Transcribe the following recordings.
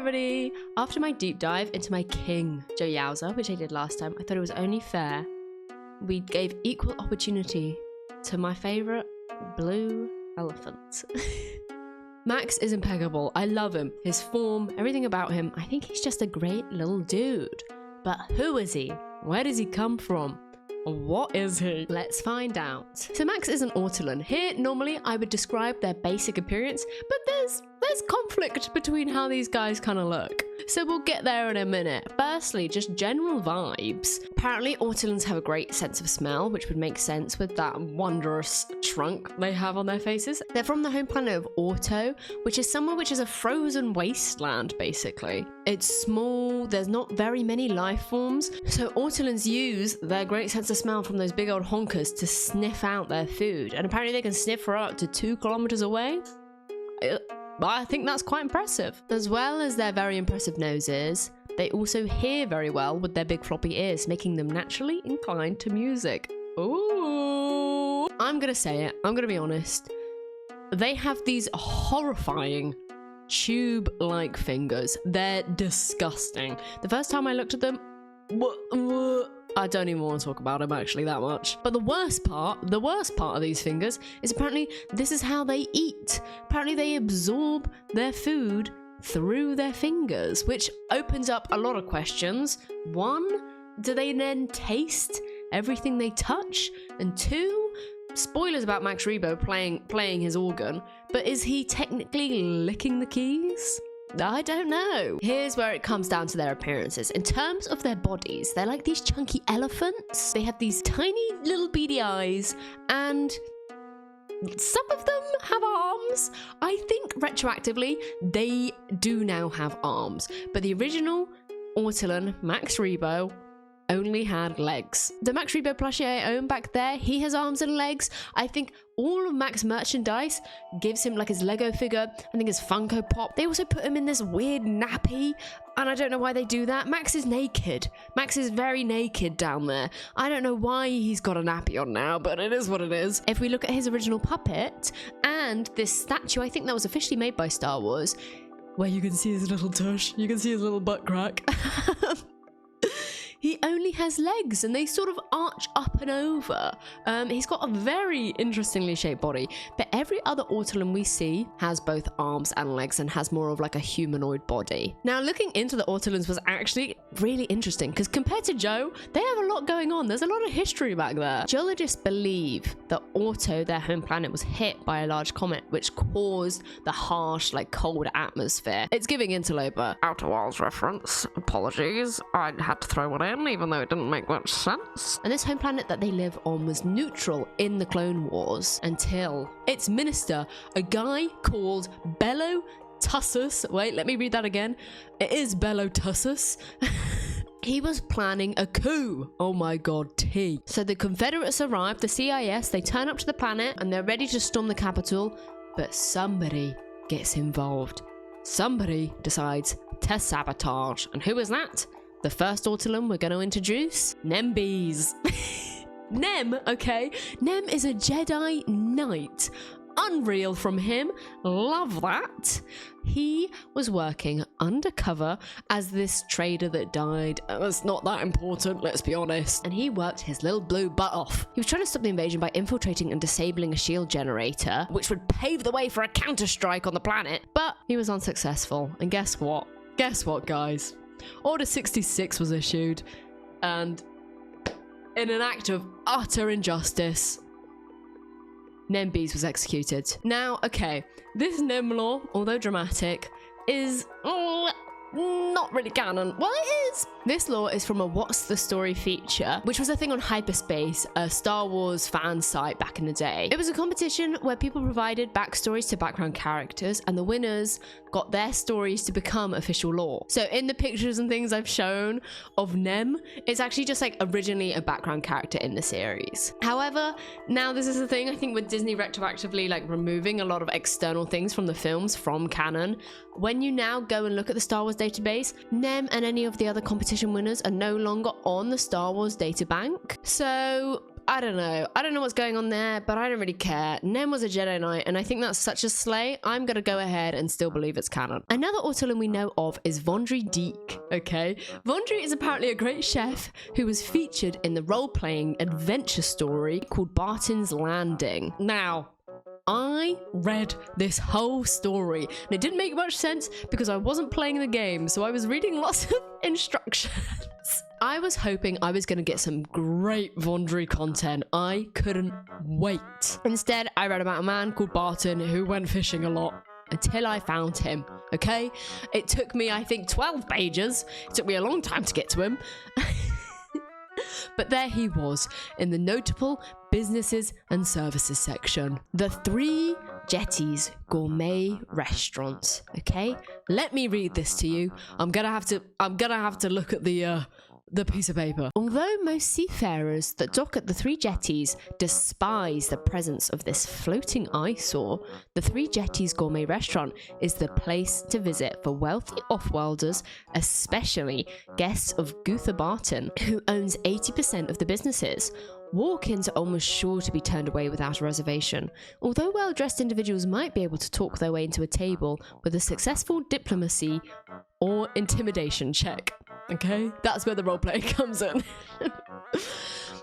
everybody! After my deep dive into my king, Joe Yowza, which I did last time, I thought it was only fair we gave equal opportunity to my favourite blue elephant. Max is impeccable. I love him. His form, everything about him. I think he's just a great little dude. But who is he? Where does he come from? What is he? Let's find out. So Max is an Ortolan. Here, normally I would describe their basic appearance, but there's conflict between how these guys kind of look. So we'll get there in a minute. Firstly, just general vibes. Apparently, Ortolans have a great sense of smell, which would make sense with that wondrous trunk they have on their faces. They're from the home planet of Orto, which is somewhere which is a frozen wasteland, basically. It's small, there's not very many life forms, so Ortolans use their great sense of smell from those big old honkers to sniff out their food. And apparently they can sniff for up to 2 kilometers away. I think that's quite impressive. As well as their very impressive noses, they also hear very well with their big floppy ears, making them naturally inclined to music. Ooh. I'm gonna say it, I'm gonna be honest. They have these horrifying tube-like fingers. They're disgusting. The first time I looked at them, I don't even want to talk about them actually that much. But the worst part of these fingers is apparently this is how they eat. Apparently they absorb their food through their fingers, which opens up a lot of questions. 1, do they then taste everything they touch? And 2, spoilers about Max Rebo playing his organ, but is he technically licking the keys? I don't know. Here's where it comes down to their appearances. In terms of their bodies, they're like these chunky elephants. They have these tiny little beady eyes, and some of them have arms. I think retroactively, they do now have arms. But the original Ortolan, Max Rebo, only had legs. The Max Rebo plushie I own back there, he has arms and legs. I think all of Max merchandise gives him like his Lego figure, I think his Funko Pop. They also put him in this weird nappy, and I don't know why they do that. Max is naked. Max is very naked down there. I don't know why he's got a nappy on now, but it is what it is. If we look at his original puppet and this statue, I think that was officially made by Star Wars, where you can see his little tush, you can see his little butt crack. He only has legs and they sort of arch up and over. He's got a very interestingly shaped body, but every other Ortolan we see has both arms and legs and has more of like a humanoid body. Now, looking into the Ortolans was actually really interesting because compared to Joe, they have a lot going on. There's a lot of history back there. Geologists believe that Orto, their home planet, was hit by a large comet, which caused the harsh, like cold atmosphere. It's giving interloper. Outer Wilds reference. Apologies. I had to throw one in, even though it didn't make much sense. And this home planet that they live on was neutral in the Clone Wars until its minister, a guy called Bellotussus. Wait, let me read that again. It is Bellotussus. He was planning a coup. Oh my god, T. So the Confederates arrive, the CIS, they turn up to the planet and they're ready to storm the capital, but somebody gets involved. Somebody decides to sabotage. And who is that? The first Ortolan we're going to introduce? Nembees. Nem, okay. Nem is a Jedi Knight. Unreal from him. Love that. He was working undercover as this trader that died. It's not that important, let's be honest. And he worked his little blue butt off. He was trying to stop the invasion by infiltrating and disabling a shield generator, which would pave the way for a counterstrike on the planet. But he was unsuccessful. And guess what? Guess what, guys? Order 66 was issued, and in an act of utter injustice, Nembees was executed. Now, okay, this Nem law, although dramatic, is not really canon. Well, it is. This law is from a What's the Story feature, which was a thing on Hyperspace, a Star Wars fan site back in the day. It was a competition where people provided backstories to background characters, and the winners got their stories to become official lore. So in the pictures and things I've shown of Nem, it's actually just like originally a background character in the series. However, now this is the thing, I think with Disney retroactively like removing a lot of external things from the films from canon, when you now go and look at the Star Wars database, Nem and any of the other competition winners are no longer on the Star Wars databank. So I don't know. I don't know what's going on there, but I don't really care. Nem was a Jedi Knight, and I think that's such a slay. I'm going to go ahead and still believe it's canon. Another Ortolan we know of is Vondry Deek, okay? Vondry is apparently a great chef who was featured in the role-playing adventure story called Barton's Landing. Now, I read this whole story, and it didn't make much sense because I wasn't playing the game, so I was reading lots of instructions. I was hoping I was going to get some great Vondry content. I couldn't wait. Instead, I read about a man called Barton who went fishing a lot until I found him, okay? It took me, I think, 12 pages. It took me a long time to get to him. But there he was, in the notable businesses and services section. The 3 Jetties Gourmet Restaurants, okay? Let me read this to you. I'm gonna have to look at the piece of paper. Although most seafarers that dock at the 3 Jetties despise the presence of this floating eyesore, the 3 Jetties Gourmet Restaurant is the place to visit for wealthy off-worlders, especially guests of Guther Barton, who owns 80% of the businesses. Walk-ins are almost sure to be turned away without a reservation, although well-dressed individuals might be able to talk their way into a table with a successful diplomacy or intimidation check. Okay, that's where the roleplay comes in.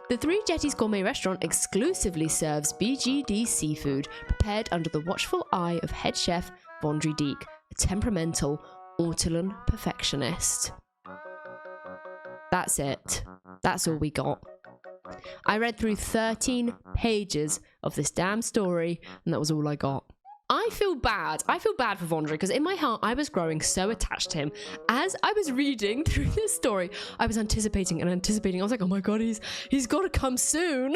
The 3 Jetties Gourmet Restaurant exclusively serves BGD seafood prepared under the watchful eye of head chef Vondry Deek, a temperamental Ortolan perfectionist. That's it. That's all we got. I read through 13 pages of this damn story, and that was all I got. I feel bad. I feel bad for Vondry because in my heart I was growing so attached to him. As I was reading through this story, I was anticipating. I was like, oh my god, he's got to come soon.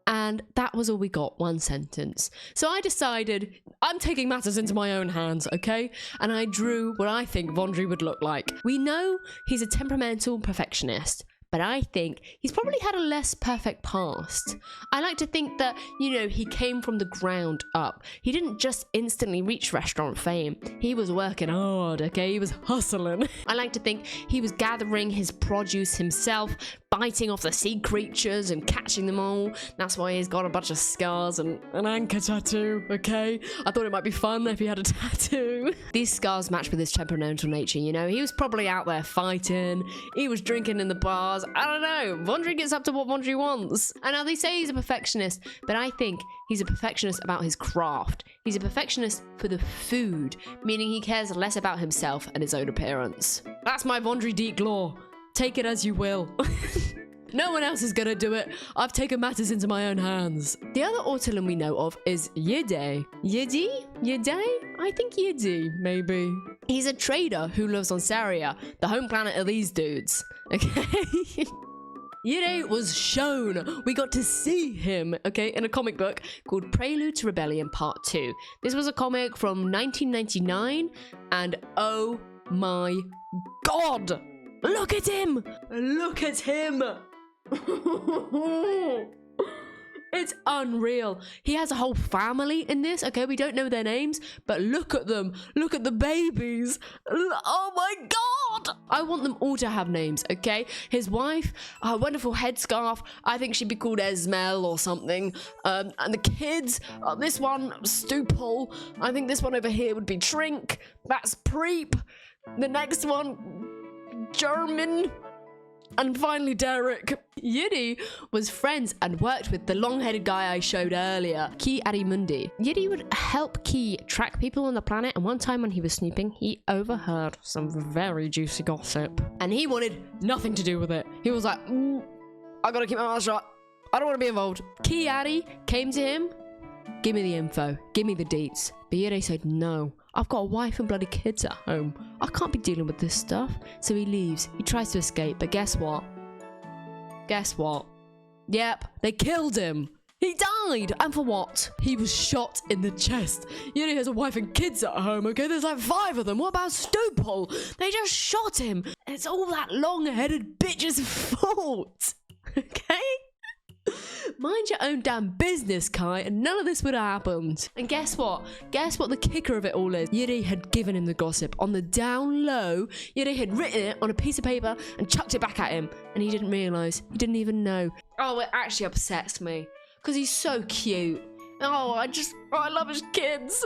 And that was all we got, 1 sentence. So I decided I'm taking matters into my own hands, okay? And I drew what I think Vondry would look like. We know he's a temperamental perfectionist, but I think he's probably had a less perfect past. I like to think that, you know, he came from the ground up. He didn't just instantly reach restaurant fame. He was working hard, okay? He was hustling. I like to think he was gathering his produce himself, biting off the sea creatures and catching them all. That's why he's got a bunch of scars and an anchor tattoo, okay? I thought it might be fun if he had a tattoo. These scars match with his temperamental nature, you know? He was probably out there fighting. He was drinking in the bars. I don't know. Vondry gets up to what Vondry wants. And now they say he's a perfectionist, but I think he's a perfectionist about his craft. He's a perfectionist for the food, meaning he cares less about himself and his own appearance. That's my Vondry Deek lore. Take it as you will. No one else is gonna do it. I've taken matters into my own hands. The other Ortolan we know of is Yide. Yide? I think Yide, maybe. He's a trader who lives on Saria, the home planet of these dudes. Okay? Yide was shown. We got to see him, okay, in a comic book called Prelude to Rebellion Part 2. This was a comic from 1999, and oh my god! Look at him! Look at him! It's unreal. He has a whole family in this, okay? We don't know their names, but look at them. Look at the babies. Oh my god! I want them all to have names, okay? His wife, a wonderful headscarf. I think she'd be called Esmel or something. And the kids, this one, Stupel. I think this one over here would be Trink. That's Preep. The next one, German. And finally, Derek. Yidi was friends and worked with the long-headed guy I showed earlier, Ki Arimundi. Yidi would help Ki track people on the planet, and one time when he was snooping, he overheard some very juicy gossip. And he wanted nothing to do with it. He was like, I gotta keep my mouth shut. I don't want to be involved. Ki Ari came to him. Give me the info. Give me the deets. But Yidi said, no. I've got a wife and bloody kids at home. I can't be dealing with this stuff. So he leaves. He tries to escape, but guess what? Guess what? Yep, they killed him. He died. And for what? He was shot in the chest. Yuri has a wife and kids at home, okay? There's like 5 of them. What about Stupol? They just shot him. It's all that long-headed bitch's fault. Okay? Mind your own damn business, Kai, and none of this would have happened. And guess what? Guess what the kicker of it all is? Yuri had given him the gossip. On the down low, Yuri had written it on a piece of paper and chucked it back at him. And he didn't realise. He didn't even know. Oh, it actually upsets me. Because he's so cute. Oh, I love his kids.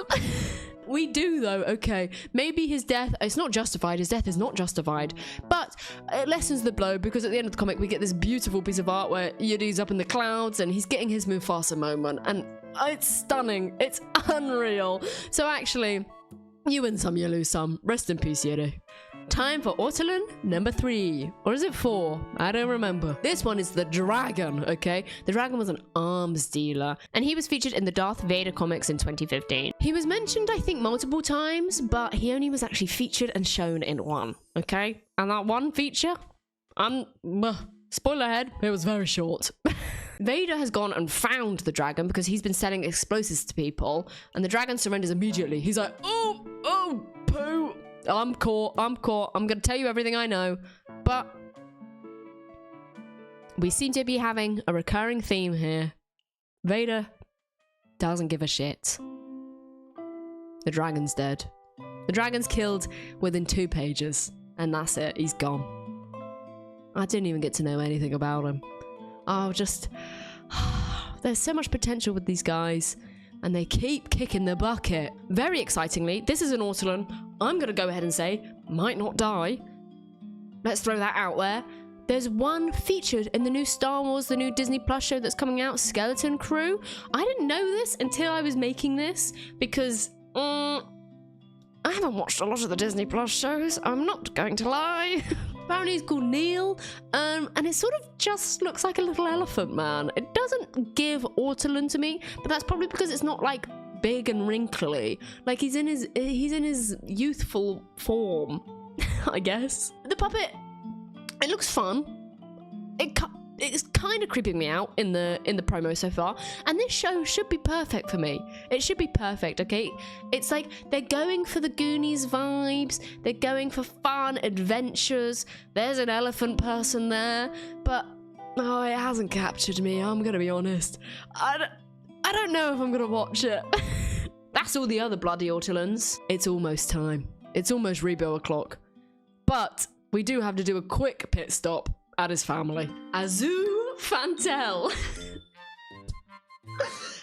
We do though, okay. Maybe his death, it's not justified, his death is not justified, but it lessens the blow because at the end of the comic we get this beautiful piece of art where Yuri's up in the clouds and he's getting his Mufasa moment, and it's stunning, it's unreal. So actually, you win some, you lose some. Rest in peace, Yuri. Time for Ortolan number 3. Or is it 4? I don't remember. This one is the dragon, okay? The dragon was an arms dealer, and he was featured in the Darth Vader comics in 2015. He was mentioned, I think, multiple times, but he only was actually featured and shown in one, okay? And that one feature, spoiler ahead, it was very short. Vader has gone and found the dragon because he's been selling explosives to people, and the dragon surrenders immediately. He's like, oh, poo. I'm caught. I'm gonna tell you everything I know. But we seem to be having a recurring theme here. Vader doesn't give a shit. The dragon's dead. The dragon's killed within 2 pages. And that's it. He's gone. I didn't even get to know anything about him. There's so much potential with these guys. And they keep kicking the bucket. Very excitingly, this is an Ortolan. I'm going to go ahead and say, might not die. Let's throw that out there. There's one featured in the new Star Wars, the new Disney Plus show that's coming out, Skeleton Crew. I didn't know this until I was making this because I haven't watched a lot of the Disney Plus shows. I'm not going to lie. Apparently he's called Neil, and it sort of just looks like a little elephant man. It doesn't give Ortolan to me, but that's probably because it's not like big and wrinkly. Like he's in his youthful form, I guess. The puppet, it looks fun. It's kind of creeping me out in the promo so far, and this show should be perfect for me. It should be perfect, okay? It's like they're going for the Goonies vibes, they're going for fun adventures. There's an elephant person there, but it hasn't captured me. I'm gonna be honest. I don't know if I'm gonna watch it. That's all the other bloody Ortolans. It's almost time. It's almost Rebo o'clock, but we do have to do a quick pit stop at his family. Azul Fantel.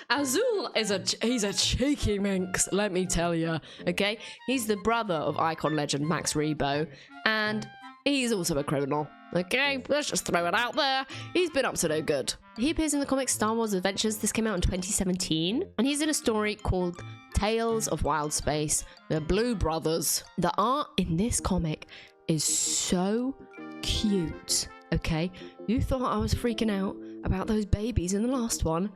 Azul he's a cheeky minx, let me tell you, okay? He's the brother of icon legend Max Rebo, and he's also a criminal, okay? Let's just throw it out there. He's been up to no good. He appears in the comic Star Wars Adventures. This came out in 2017, and he's in a story called Tales of Wild Space, the Blue Brothers. The art in this comic is so cute. Okay, you thought I was freaking out about those babies in the last one.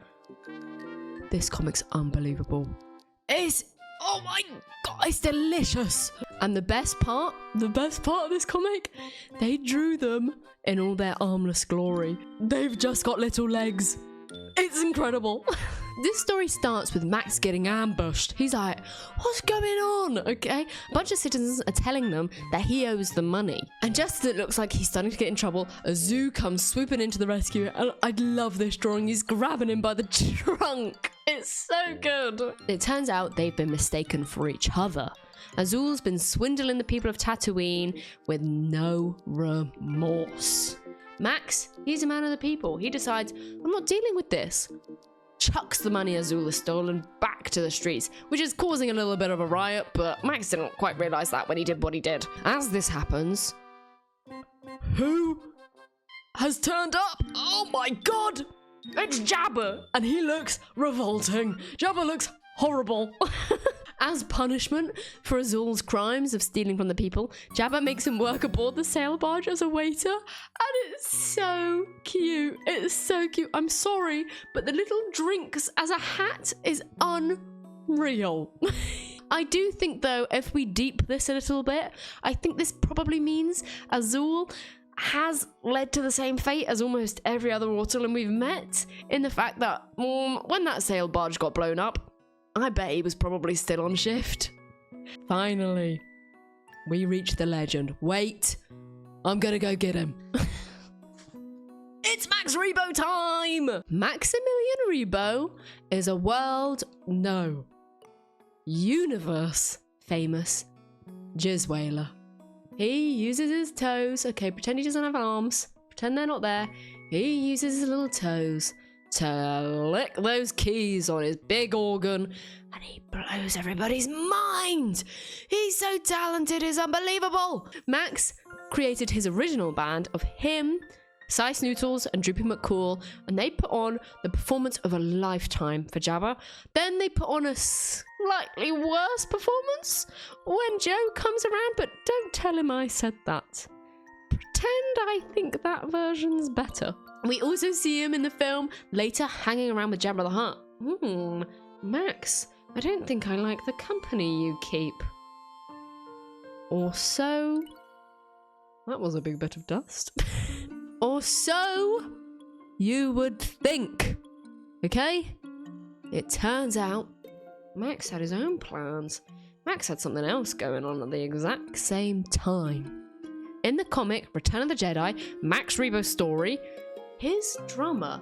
This comic's unbelievable. Oh my god, it's delicious. And the best part of this comic, they drew them in all their armless glory. They've just got little legs. It's incredible. This story starts with Max getting ambushed. He's like, what's going on? Okay, a bunch of citizens are telling them that he owes them money. And just as it looks like he's starting to get in trouble, a zoo comes swooping into the rescue. And I love this drawing. He's grabbing him by the trunk. It's so good. It turns out they've been mistaken for each other. Azul's been swindling the people of Tatooine with no remorse. Max, he's a man of the people. He decides, I'm not dealing with this. Chucks the money Azul has stolen back to the streets, which is causing a little bit of a riot, but Max didn't quite realise that when he did what he did. As this happens, who has turned up? Oh my god! It's Jabba! And he looks revolting. Jabba looks horrible. As punishment for Azul's crimes of stealing from the people, Jabba makes him work aboard the sail barge as a waiter. And it's so cute. It's so cute. I'm sorry, but the little drinks as a hat is unreal. I do think, though, if we deep this a little bit, I think this probably means Azul has led to the same fate as almost every other Ortolan we've met, in the fact that when that sail barge got blown up, I bet he was probably still on shift. Finally, we reach the legend. Wait, I'm gonna go get him. It's Max Rebo time! Maximilian Rebo is a universe famous jizz whaler. He uses his toes. Okay, pretend he doesn't have arms. Pretend they're not there. He uses his little toes to lick those keys on his big organ, and he blows everybody's mind. He's so talented, it's unbelievable. Max created his original band of him, Cy Snootles and Droopy McCool, and they put on the performance of a lifetime for Jabba. Then they put on a slightly worse performance when Joe comes around, but don't tell him I said that. Pretend I think that version's better. We also see him in the film later hanging around with Jabba the Hutt. Max, I don't think I like the company you keep. Or so... That was a big bit of dust. Or so you would think. Okay? It turns out Max had his own plans. Max had something else going on at the exact same time. In the comic Return of the Jedi, Max Rebo's story, his drummer...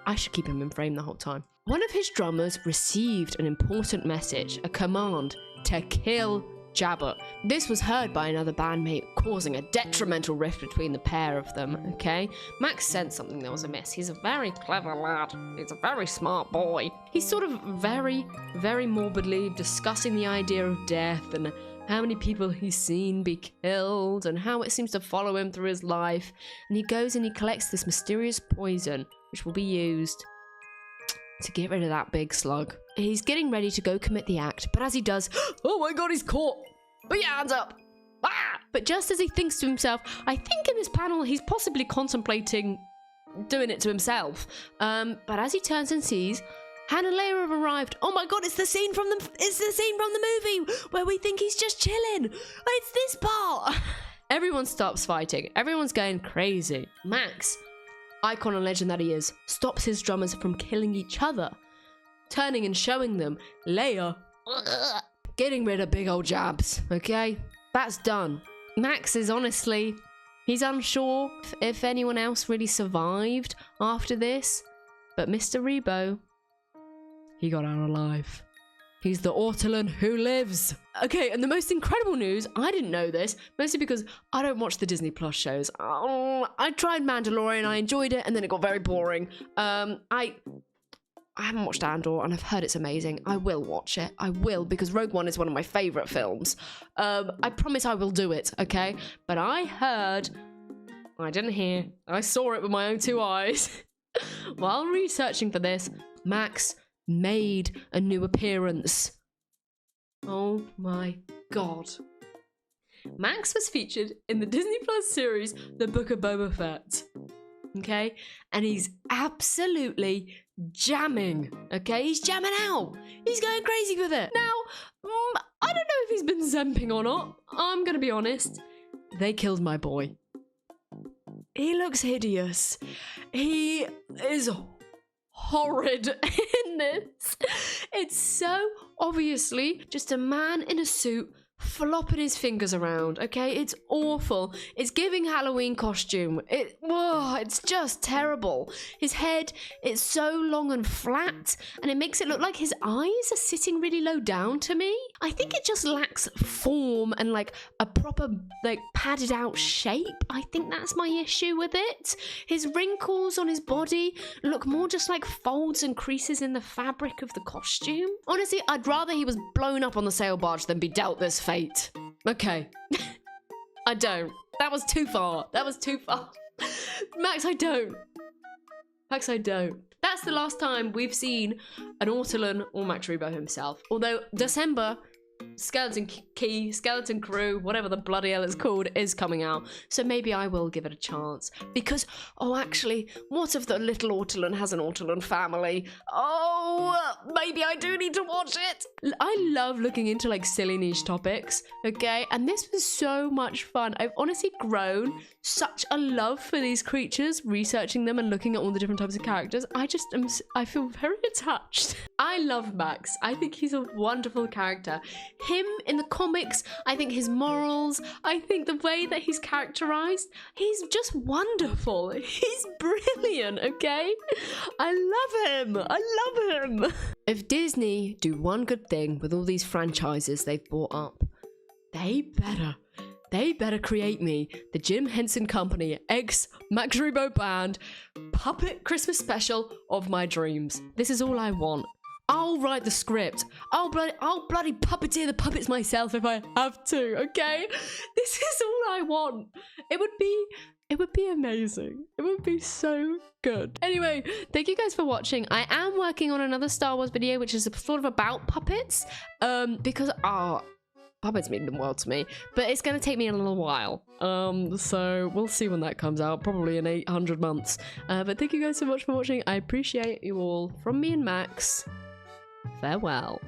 I should keep him in frame the whole time. One of his drummers received an important message, a command to kill Jabba. This was heard by another bandmate, causing a detrimental rift between the pair of them, okay? Max sensed something that was amiss. He's a very clever lad. He's a very smart boy. He's sort of very, very morbidly discussing the idea of death and how many people he's seen be killed and how it seems to follow him through his life. And he goes and he collects this mysterious poison, which will be used to get rid of that big slug. He's getting ready to go commit the act, but as he does, oh my god, he's caught! Put your hands up! Ah! But just as he thinks to himself, I think in this panel he's possibly contemplating doing it to himself. But as he turns and sees, Han and Leia have arrived. Oh my god, it's the scene from the movie where we think he's just chilling. It's this part. Everyone stops fighting. Everyone's going crazy. Max, icon and legend that he is, stops his drummers from killing each other, turning and showing them Leia getting rid of big old jabs. Okay, that's done. Max is honestly, he's unsure if anyone else really survived after this, but Mr. Rebo, he got out alive. He's the Ortolan who lives. Okay, and the most incredible news, I didn't know this, mostly because I don't watch the Disney Plus shows. I tried Mandalorian, I enjoyed it, and then it got very boring. I haven't watched Andor, and I've heard it's amazing. I will watch it. I will, because Rogue One is one of my favourite films. I promise I will do it, okay? But I heard, I didn't hear, I saw it with my own two eyes. While researching for this, Max made a new appearance. Oh my god. Max was featured in the Disney Plus series The Book of Boba Fett. Okay? And he's absolutely jamming. Okay? He's jamming out. He's going crazy with it. Now, I don't know if he's been zemping or not. I'm gonna be honest. They killed my boy. He looks hideous. He is horrid in this. It's so obviously just a man in a suit flopping his fingers around, okay? It's awful. It's giving Halloween costume. It's just terrible. His head, it's so long and flat, and it makes it look like his eyes are sitting really low down to me. I think it just lacks form and like a proper like padded out shape. I think that's my issue with it. His wrinkles on his body look more just like folds and creases in the fabric of the costume. Honestly, I'd rather he was blown up on the sail barge than be dealt this fate. Okay. I don't. That was too far. That was too far. Max, I don't. Max, I don't. That's the last time we've seen an Ortolan or Max Rebo himself. Although December, Skeleton Key, Skeleton Crew, whatever the bloody hell it's called, is coming out. So maybe I will give it a chance. Because, oh, actually, what if the little Ortolan has an Ortolan family? Oh, maybe I do need to watch it. I love looking into like silly niche topics, okay? And this was so much fun. I've honestly grown such a love for these creatures, researching them and looking at all the different types of characters. I feel very attached. I love Max. I think he's a wonderful character. Him in the comics, I think his morals, I think the way that he's characterized, he's just wonderful. He's brilliant, okay? I love him. I love him. If Disney do one good thing with all these franchises they've bought up, they better create me the Jim Henson Company X Max Rebo Band puppet Christmas special of my dreams. This is all I want. I'll write the script. I'll bloody puppeteer the puppets myself if I have to, okay? This is all I want. It would be amazing. It would be so good. Anyway, thank you guys for watching. I am working on another Star Wars video, which is sort of about puppets, because puppets mean the world to me, but it's going to take me a little while. So we'll see when that comes out, probably in 800 months. But thank you guys so much for watching. I appreciate you all. From me and Max, farewell.